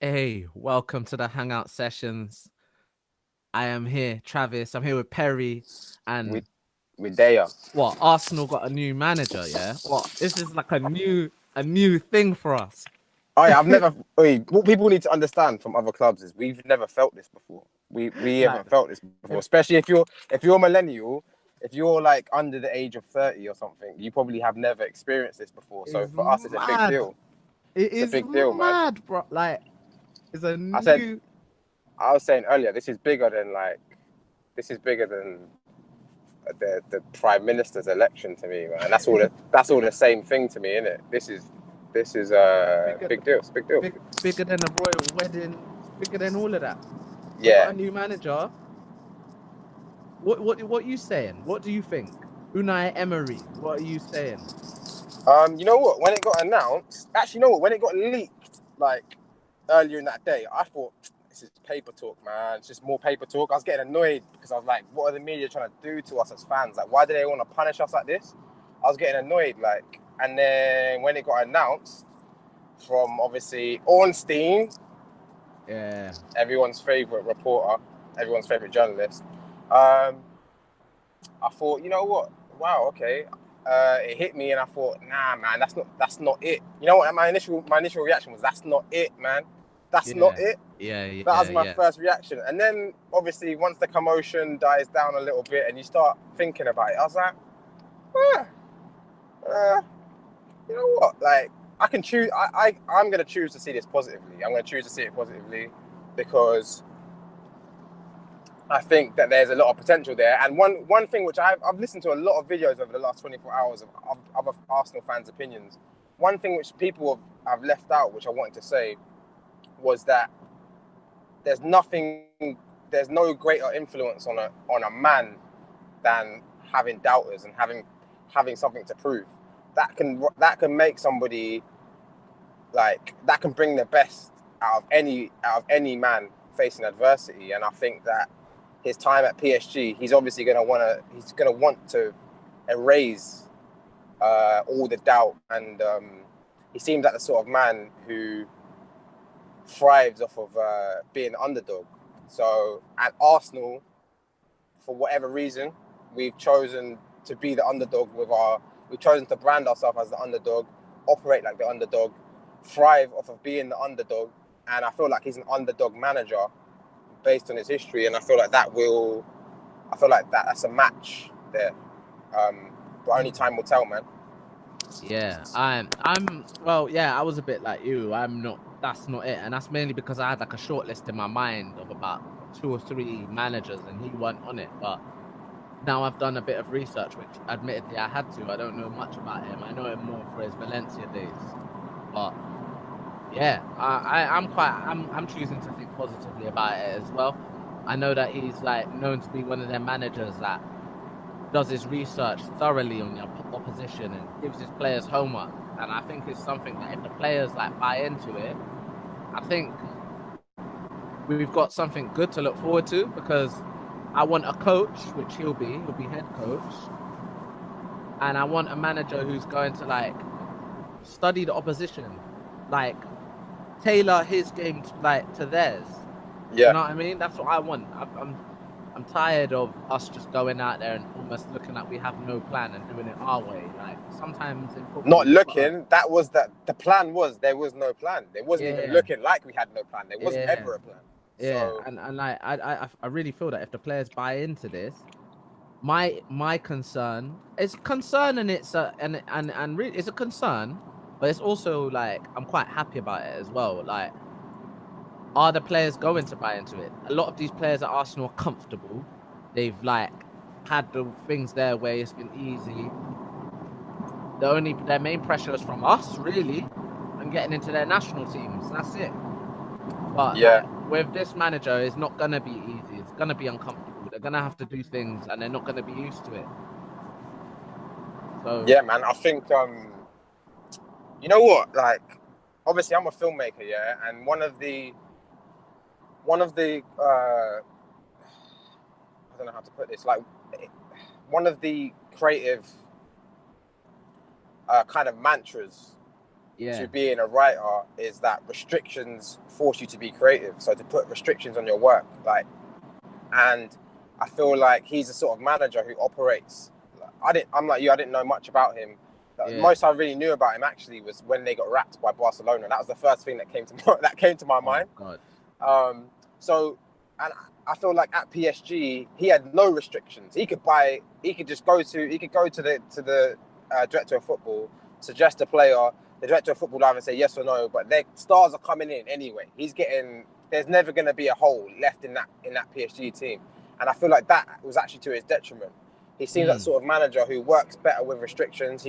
Hey, welcome to the Hangout Sessions. I am here, Travis. I'm here with Perry. with And with Daya. what? Arsenal got a new manager, yeah? What? This is like a new thing for us. Oh yeah, I've never. Wait, what people need to understand from other clubs is we've never felt this before. We Like, haven't felt this before, if, especially if you're a millennial, if you're like under the age of 30 or something, you probably have never experienced this before. So it's for us, it's a big mad. deal. It It's a is big deal, man. mad, bro. Like, it's a I said, new. I was saying earlier, this is bigger than the prime minister's election to me, man. That's all the same thing to me, isn't it? This is a bigger, big deal. It's a big deal. bigger than a royal wedding. It's bigger than all of that. We got Yeah. a new manager. What are you saying? What do you think? Unai Emery, what are you saying? You know what? When it got announced, actually, you know what? When it got leaked, like earlier in that day, I thought this is paper talk, man. It's just more paper talk. I was getting annoyed because I was like, what are the media trying to do to us as fans? Like, why do they want to punish us like this? I was getting annoyed, like, and then when it got announced from obviously Ornstein, Yeah. everyone's favorite reporter, everyone's favorite journalist, um, I thought, you know what? Wow, okay. It hit me, and I thought, nah, man, that's not it. You know what? My initial reaction was, that's not it, man. That's not Yeah, it. yeah, That yeah, was my yeah. first reaction, and then obviously once the commotion dies down a little bit, and you start thinking about it, I was like, eh, uh, you know what? Like, I can choose. I'm gonna choose to see this positively. I'm gonna choose to see it positively because I think that there's a lot of potential there. And one thing which I've listened to a lot of videos over the last 24 hours of other Arsenal fans' opinions. One thing which people have left out, which I wanted to say, was that there's nothing, there's no greater influence on a man than having doubters and having something to prove. That can make somebody, like, that can bring the best out of any man facing adversity. And I think that his time at PSG, he's gonna want to erase all the doubt, and he seems like the sort of man who thrives off of being an underdog. So at Arsenal, for whatever reason, we've chosen to be the underdog we've chosen to brand ourselves as the underdog, operate like the underdog, thrive off of being the underdog, and I feel like he's an underdog manager based on his history, and I feel like that's a match there. But only time will tell, man. Yeah, well, yeah, I was a bit like you. I'm not, that's not it. And that's mainly because I had like a short list in my mind of about two or three managers and he wasn't on it. But now I've done a bit of research, which admittedly I had to. I don't know much about him. I know him more for his Valencia days. But yeah, I'm choosing to think positively about it as well. I know that he's like known to be one of their managers that does his research thoroughly on the opposition and gives his players homework. And I think it's something that if the players like buy into it, I think we've got something good to look forward to because I want a coach, which he'll be head coach, and I want a manager who's going to like study the opposition, like tailor his game to, like to theirs. Do you Yeah, know what I mean? That's what I want. I'm tired of us just going out there and almost looking like we have no plan and doing it our way. Like sometimes in football, not you gotta, looking. That was the plan. There was no plan. It wasn't even yeah, looking like we had no plan. There wasn't yeah, ever a plan. yeah. So And like I really feel that if the players buy into this, my concern is concern, and it's a and really it's a concern, but it's also like I'm quite happy about it as well. Like, are the players going to buy into it? A lot of these players at Arsenal are comfortable. They've like had the things their way. It's been easy. Their main pressure is from us, really, and getting into their national teams. That's it. But yeah, like with this manager, it's not gonna be easy. It's gonna be uncomfortable. They're gonna have to do things, and they're not gonna be used to it. So yeah, man. I think you know what? Like, obviously, I'm a filmmaker, yeah, and one of the I don't know how to put this. Like, one of the creative kind of mantras to being a writer is that restrictions force you to be creative. So to put restrictions on your work, and I feel like he's the sort of manager who operates. I'm like you. I didn't know much about him. The most I really knew about him actually was when they got wrapped by Barcelona. That was the first thing that came to my mind. God. So, and I feel like at PSG he had no restrictions. He could go to the director of football, suggest a player. The director of football will either say yes or no, but their stars are coming in anyway. There's never going to be a hole left in that PSG team, and I feel like that was actually to his detriment. He seems like the sort of manager who works better with restrictions.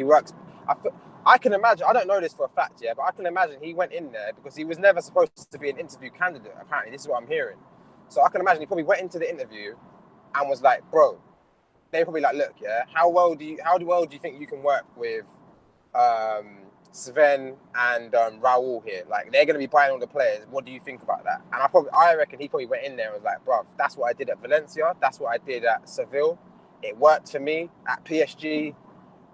I can imagine. I don't know this for a fact yet, but I can imagine he went in there because he was never supposed to be an interview candidate. Apparently, this is what I'm hearing. So I can imagine he probably went into the interview and was like, "Bro," they probably like, "Look, yeah, how well do you think you can work with Sven and Raul here? Like, they're going to be buying all the players. What do you think about that?" And I reckon he probably went in there and was like, "Bro, that's what I did at Valencia. That's what I did at Seville. It worked for me at PSG.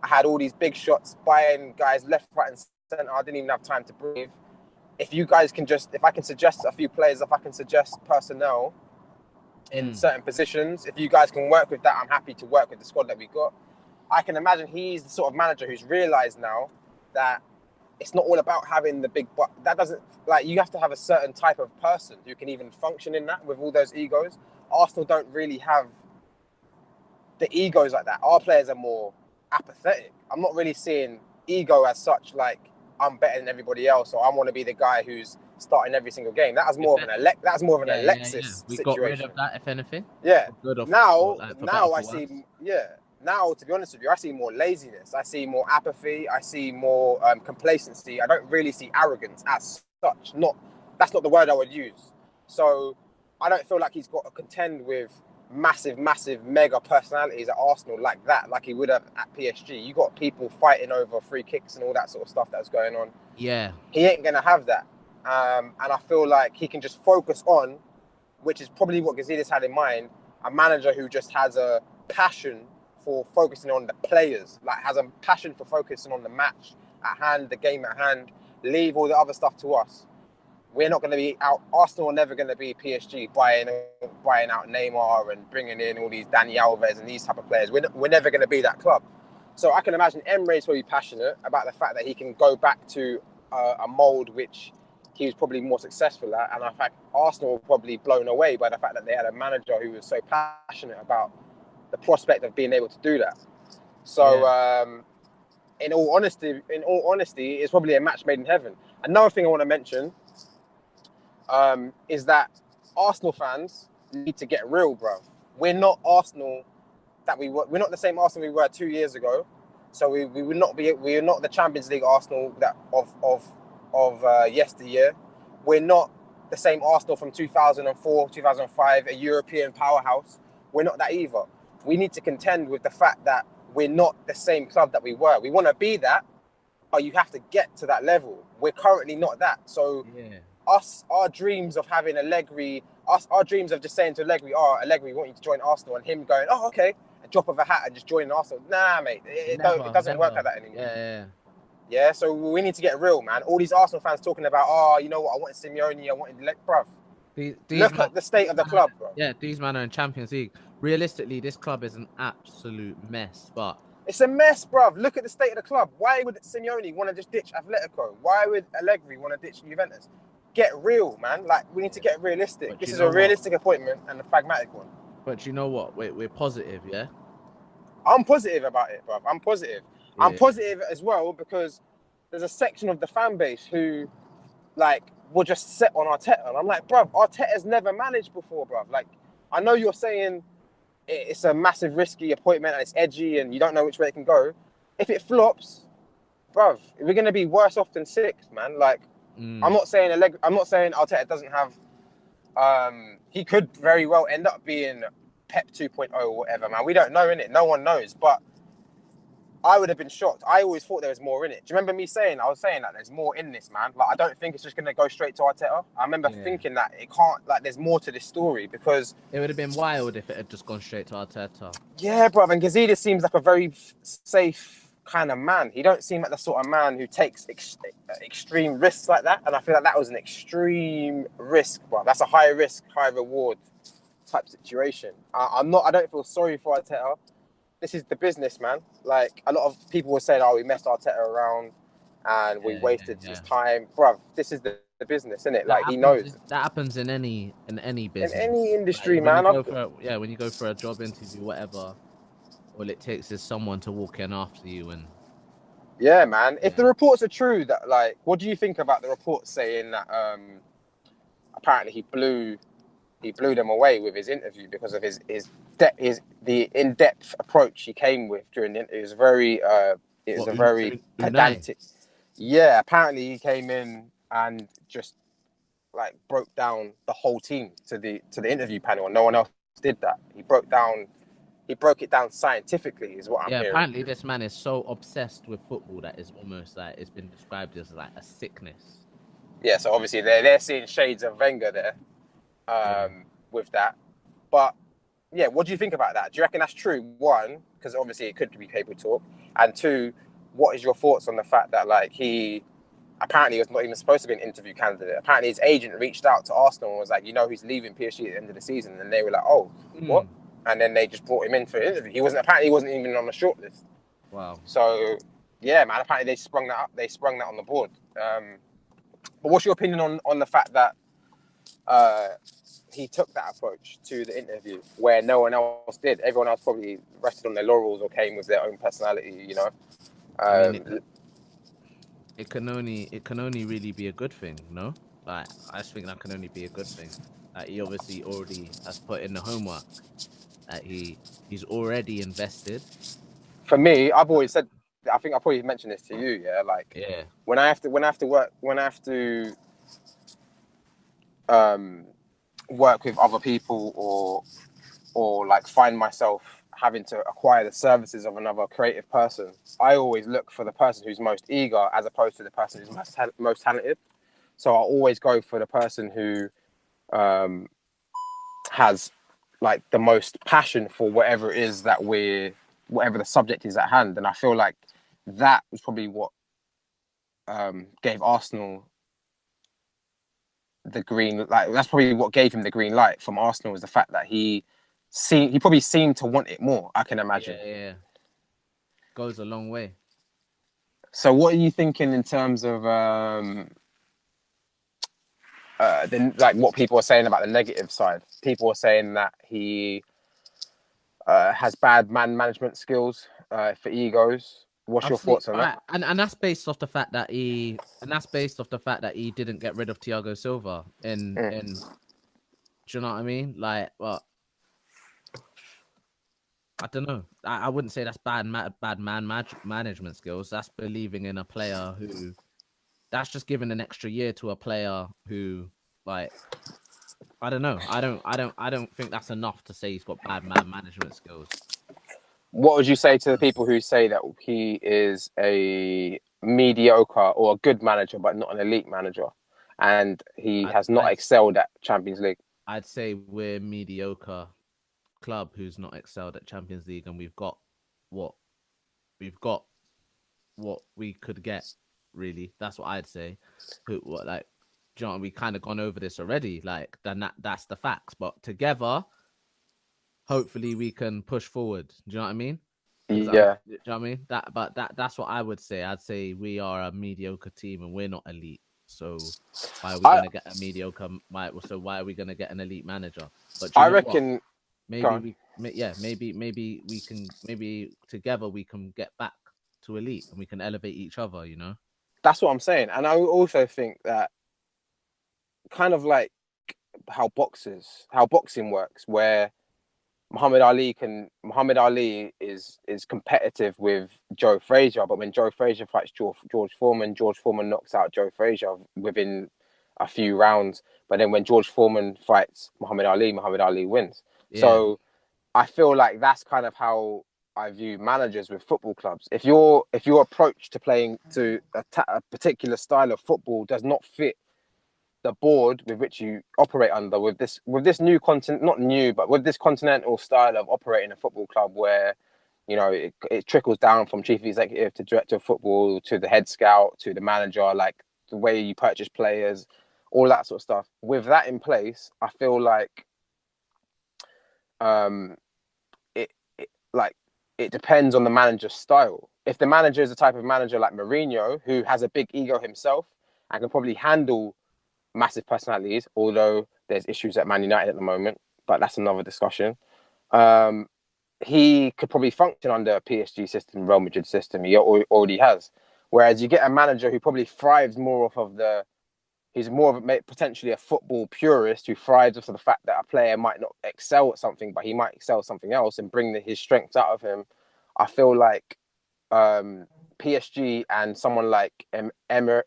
I had all these big shots, buying guys left, right, and centre. I didn't even have time to breathe. If I can suggest a few players, if I can suggest personnel in certain positions, if you guys can work with that, I'm happy to work with the squad that we got." I can imagine he's the sort of manager who's realised now that it's not all about having the big butt. That doesn't, like, you have to have a certain type of person who can even function in that with all those egos. Arsenal don't really have the egos like that. Our players are more apathetic. I'm not really seeing ego as such, like I'm better than everybody else, or I want to be the guy who's starting every single game. That was more of an Alexis We situation. got rid of that, if anything. Yeah. Now I see. Yeah. Now, to be honest with you, I see more laziness. I see more apathy. I see more complacency. I don't really see arrogance as such. That's not the word I would use. So I don't feel like he's got to contend with massive, mega personalities at Arsenal like that, like he would have at PSG. You got people fighting over free kicks and all that sort of stuff that's going on. Yeah. He ain't going to have that. And I feel like he can just focus on, which is probably what Gazidis had in mind, a manager who just has a passion for focusing on the players, like has a passion for focusing on the match at hand, the game at hand, leave all the other stuff to us. We're not going to be out. Arsenal are never going to be PSG buying out Neymar and bringing in all these Dani Alves and these type of players. We're never going to be that club. So I can imagine Emre's probably passionate about the fact that he can go back to a mould which he was probably more successful at. And in fact, Arsenal were probably blown away by the fact that they had a manager who was so passionate about the prospect of being able to do that. So in all honesty, it's probably a match made in heaven. Another thing I want to mention is that Arsenal fans need to get real, bro. We're not Arsenal that we were. We're not the same Arsenal we were 2 years ago. So we are not the Champions League Arsenal that of yesteryear. We're not the same Arsenal from 2004, 2005, a European powerhouse. We're not that either. We need to contend with the fact that we're not the same club that we were. We want to be that, but you have to get to that level. We're currently not that. So our dreams of having Allegri, our dreams of just saying to Allegri, Allegri, we want you to join Arsenal, and him going, oh, okay, a drop of a hat and just joining Arsenal. Nah, mate, it doesn't work like that anymore. Yeah, so we need to get real, man. All these Arsenal fans talking about, you know what, I wanted Simeone, I wanted bruv. Look at the state of the club, bro. Yeah, these men are in Champions League. Realistically, this club is an absolute mess, but it's a mess, bruv. Look at the state of the club. Why would Simeone want to just ditch Atletico? Why would Allegri want to ditch Juventus? Get real, man. Like, we need to get realistic. But this is a realistic appointment and a pragmatic one. But you know what? We're positive, yeah? I'm positive about it, bruv. I'm positive. Yeah. I'm positive as well because there's a section of the fan base who, like, will just sit on Arteta. And I'm like, bruv, Arteta's never managed before, bruv. Like, I know you're saying it's a massive risky appointment and it's edgy and you don't know which way it can go. If it flops, bruv, we're going to be worse off than sixth, man. Like, I'm not saying Arteta doesn't have. He could very well end up being Pep 2.0 or whatever, man. We don't know, innit? No one knows. But I would have been shocked. I always thought there was more in it. Do you remember me saying? I was saying that there's more in this, man. Like, I don't think it's just going to go straight to Arteta. I remember thinking that it can't. Like, there's more to this story because it would have been wild if it had just gone straight to Arteta. Yeah, bro. And Gazidis seems like a very safe, kind of man. He don't seem like the sort of man who takes extreme risks like that. And I feel like that was an extreme risk, bro. That's a high risk, high reward type situation. I don't feel sorry for Arteta. This is the business, man. Like, a lot of people were saying, oh, we messed Arteta around and we wasted his time. Bruv, this is the business, isn't it? Like, he knows. That happens in any business. In any industry, like, man. When you go for a job interview, whatever, all it takes is someone to walk in after you and... Yeah, man. If the reports are true, that, like, what do you think about the reports saying that apparently he blew them away with his interview because of the in-depth approach he came with during the interview? It was very pedantic. Yeah, apparently he came in and just like broke down the whole team to the interview panel, and no one else did that. He broke it down scientifically, is what I'm hearing. Apparently this man is so obsessed with football that is almost like it's been described as like a sickness. Yeah, so obviously they're seeing shades of Wenger there with that. But yeah, what do you think about that? Do you reckon that's true? One, because obviously it could be paper talk, and two, what is your thoughts on the fact that like he apparently was not even supposed to be an interview candidate? Apparently his agent reached out to Arsenal and was like, who's leaving PSG at the end of the season, and they were like, oh, what? And then they just brought him in for an interview. He wasn't even on the shortlist. Wow. So yeah, man, apparently they sprung that up. They sprung that on the board. But what's your opinion on the fact that he took that approach to the interview where no one else did? Everyone else probably rested on their laurels or came with their own personality, It can only really be a good thing, no? Like, I just think that can only be a good thing. Like, he obviously already has put in the homework. That he's already invested. For me, I've always said, I think I probably mentioned this to you, when I have to work with other people or like find myself having to acquire the services of another creative person, I always look for the person who's most eager as opposed to the person who's most talented. So I always go for the person who has like the most passion for whatever it is that whatever the subject is at hand. And I feel like that was probably what gave Arsenal the green, like that's probably what gave him the green light from Arsenal, was the fact that he probably seemed to want it more, I can imagine. Yeah. Goes a long way. So what are you thinking in terms of like what people are saying about the negative side? People are saying that he has bad man management skills for egos. What's your thoughts on that? And that's based off the fact that he didn't get rid of Thiago Silva in do you know what I mean? Like, well, I don't know. I wouldn't say that's bad management skills. That's believing in a player who, that's just giving an extra year to a player who, like, I don't know. I don't think that's enough to say he's got bad management skills. What would you say to the people who say that he is a mediocre or a good manager, but not an elite manager, and he has not excelled at Champions League? I'd say we're mediocre club who's not excelled at Champions League, and we've got what we could get. Really, that's what I'd say. Like, John, we kind of gone over this already. Like, then that's the facts. But together, hopefully, we can push forward. Do you know what I mean? Yeah. Do you know what I mean? That's what I would say. I'd say we are a mediocre team and we're not elite. So why are we gonna get a mediocre? So why are we gonna get an elite manager? But I reckon maybe we can together we can get back to elite and we can elevate each other. You know. That's what I'm saying, and I also think that kind of like how boxing works, where Muhammad Ali is competitive with Joe Frazier, but when Joe Frazier fights George Foreman knocks out Joe Frazier within a few rounds. But then when George Foreman fights Muhammad Ali wins. Yeah. So I feel like that's kind of how I view managers with football clubs. If your approach to playing to a particular style of football does not fit the board with which you operate under, with this new continent, not new, but with this continental style of operating a football club where You know, it trickles down from chief executive to director of football to the head scout to the manager, like the way you purchase players, all that sort of stuff. With that in place, I feel like it, like it depends on the manager's style. If the manager is the type of manager like Mourinho, who has a big ego himself and can probably handle massive personalities, although there's issues at Man United at the moment, but that's another discussion. He could probably function under a PSG system, Real Madrid system. He already has. Whereas you get a manager who probably thrives more off of he's more of potentially a football purist who thrives off of the fact that a player might not excel at something, but he might excel at something else and bring his strengths out of him. I feel like PSG and someone like Unai,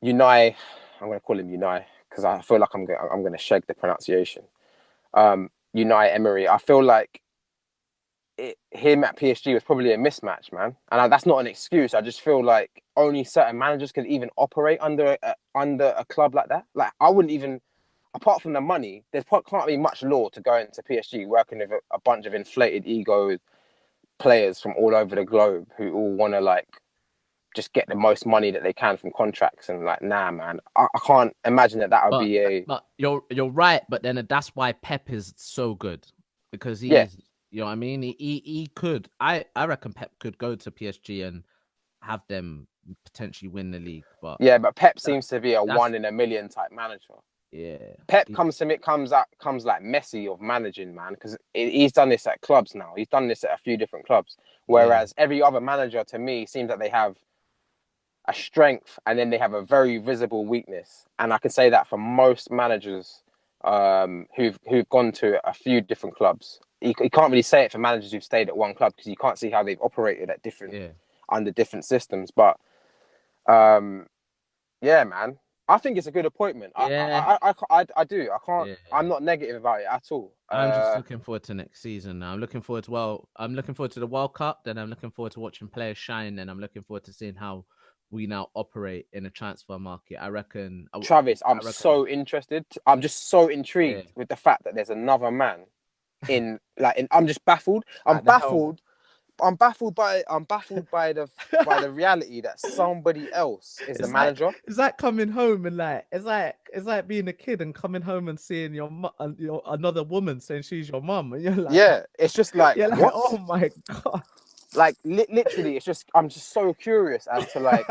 I'm going to call him Unai because I feel like I'm going to shag the pronunciation. Unai Emery, I feel like him at PSG was probably a mismatch, man. And that's not an excuse. I just feel like only certain managers can even operate under a club like that. Like I wouldn't even, apart from the money, there can't be much law to go into PSG working with a bunch of inflated ego players from all over the globe who all want to like just get the most money that they can from contracts, and like, nah, man, I can't imagine that would be a. But you're right, but then that's why Pep is so good, because he's, Yeah. you know what I mean. He could, I reckon Pep could go to PSG and have them potentially win the league. But yeah, but Pep seems to be a 1 in a million type manager. Yeah, Pep comes like Messi of managing, man, because he's done this at clubs now. He's done this at a few different clubs. Whereas every other manager, to me, seems that they have a strength and then they have a very visible weakness. And I can say that for most managers who've gone to a few different clubs. You can't really say it for managers who've stayed at one club because you can't see how they've operated at under different systems. But yeah, man, I think it's a good appointment. Yeah. I do. I can't. Yeah. I'm not negative about it at all. I'm just looking forward to next season now. I'm looking forward to the World Cup. Then I'm looking forward to watching players shine. Then I'm looking forward to seeing how we now operate in a transfer market. I reckon. Travis, I'm so interested. I'm just so intrigued with the fact that there's another man I'm just baffled. I'm baffled by the reality that somebody else is the manager. It's like coming home and it's like being a kid and coming home and seeing your another woman saying she's your mum, and you're like, yeah, it's just like, you're like, what? Oh my god! Like literally, I'm just so curious as to like,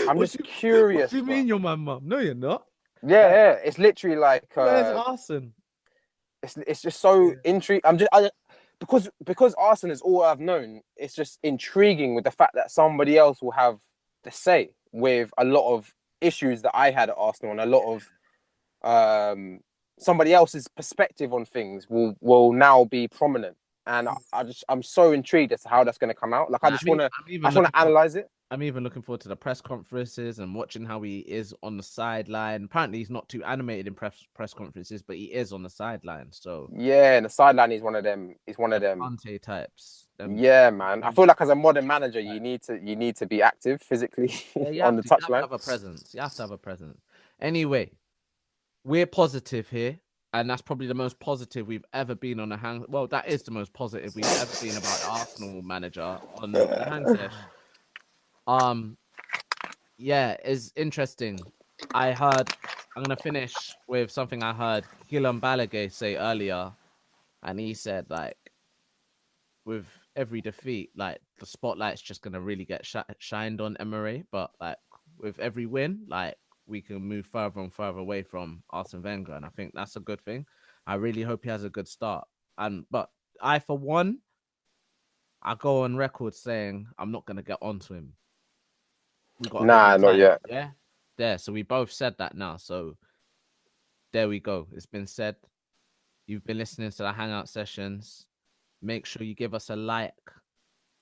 I'm just curious. What do you mean you're my mum? No, you're not. Yeah, it's literally like where's Arsene? It's just so intriguing. Because Arsene is all I've known. It's just intriguing with the fact that somebody else will have the say with a lot of issues that I had at Arsenal, and a lot of somebody else's perspective on things will now be prominent. And I'm so intrigued as to how that's going to come out. Like I just want to analyze it. I'm even looking forward to the press conferences and watching how he is on the sideline. Apparently, he's not too animated in press conferences, but he is on the sideline. So yeah, and the sideline is one of them. He's one of them Conte types. Yeah, man. I feel like as a modern manager, you need to be active physically on the touchline. You have to have a presence. You have to have a presence. Anyway, we're positive here. And that's probably the most positive we've ever been on a hang. Well, that is the most positive we've ever been about the Arsenal manager on the hang session. Yeah, it's interesting. I'm gonna finish with something I heard Guillaume Balaguer say earlier, and he said like, with every defeat, like the spotlight's just gonna really get shined on Emery, but like with every win, like we can move further and further away from Arsene Wenger, and I think that's a good thing. I really hope he has a good start. But I, for one, I go on record saying I'm not gonna get onto him. We got not yet. Yeah, there. So we both said that now. So there we go. It's been said. You've been listening to the Hangout Sessions. Make sure you give us a like,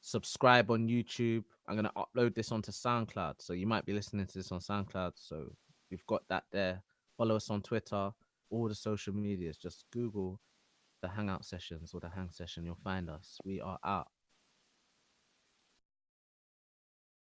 subscribe on YouTube. I'm going to upload this onto SoundCloud. So you might be listening to this on SoundCloud. So we've got that there. Follow us on Twitter, all the social medias. Just Google the Hangout Sessions or the Hang Session. You'll find us. We are out.